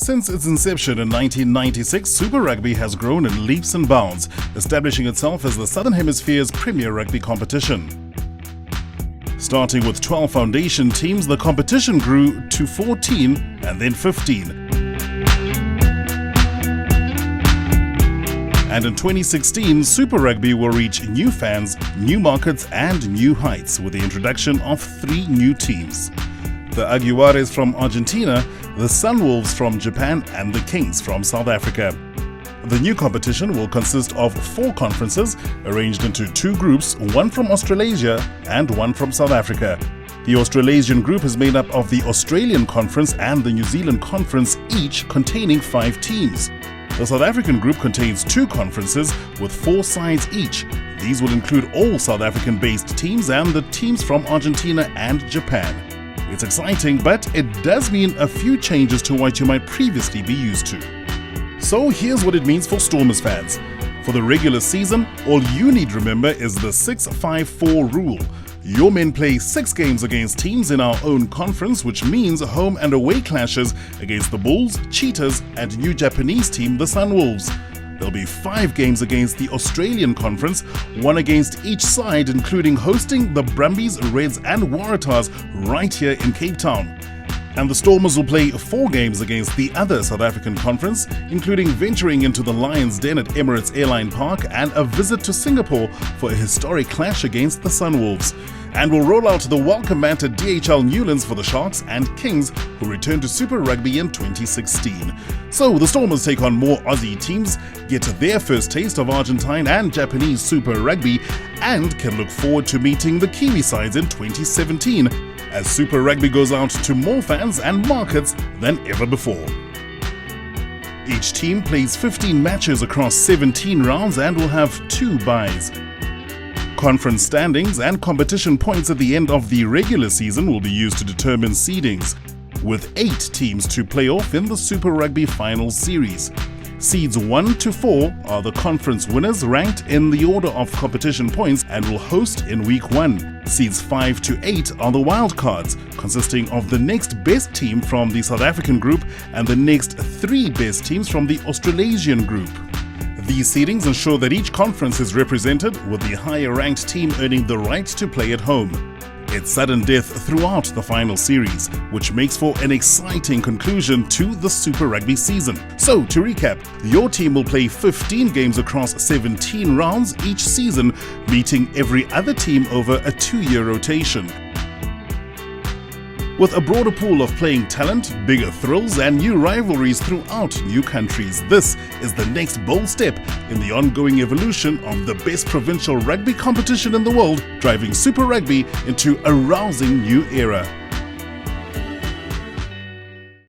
Since its inception in 1996, Super Rugby has grown in leaps and bounds, establishing itself as the Southern Hemisphere's premier rugby competition. Starting with 12 foundation teams, the competition grew to 14 and then 15. And in 2016, Super Rugby will reach new fans, new markets and new heights with the introduction of 3 new teams. The Aguilares from Argentina, the Sunwolves from Japan and the Kings from South Africa. The new competition will consist of 4 conferences arranged into 2 groups, one from Australasia and one from South Africa. The Australasian group is made up of the Australian Conference and the New Zealand Conference, each containing 5 teams. The South African group contains 2 conferences with 4 sides each. These will include all South African-based teams and the teams from Argentina and Japan. It's exciting, but it does mean a few changes to what you might previously be used to. So here's what it means for Stormers fans. For the regular season, all you need to remember is the 6-5-4 rule. Your men play 6 games against teams in our own conference, which means home and away clashes against the Bulls, Cheetahs and new Japanese team, the Sunwolves. There'll be 5 games against the Australian Conference, 1 against each side, including hosting the Brumbies, Reds and Waratahs right here in Cape Town. And the Stormers will play 4 games against the other South African Conference, including venturing into the Lions' Den at Emirates Airline Park and a visit to Singapore for a historic clash against the Sunwolves. And we'll roll out the welcome mat at DHL Newlands for the Sharks and Kings, who returned to Super Rugby in 2016. So the Stormers take on more Aussie teams, get their first taste of Argentine and Japanese Super Rugby, and can look forward to meeting the Kiwi sides in 2017, as Super Rugby goes out to more fans and markets than ever before. Each team plays 15 matches across 17 rounds and will have 2 byes. Conference standings and competition points at the end of the regular season will be used to determine seedings, with 8 teams to play off in the Super Rugby Finals series. Seeds 1 to 4 are the conference winners ranked in the order of competition points and will host in week 1. Seeds 5 to 8 are the wildcards, consisting of the next best team from the South African group and the next 3 best teams from the Australasian group. These seedings ensure that each conference is represented, with the higher ranked team earning the right to play at home. It's sudden death throughout the final series, which makes for an exciting conclusion to the Super Rugby season. So, to recap, your team will play 15 games across 17 rounds each season, meeting every other team over a 2-year rotation. With a broader pool of playing talent, bigger thrills and new rivalries throughout new countries, this is the next bold step in the ongoing evolution of the best provincial rugby competition in the world, driving Super Rugby into a rousing new era.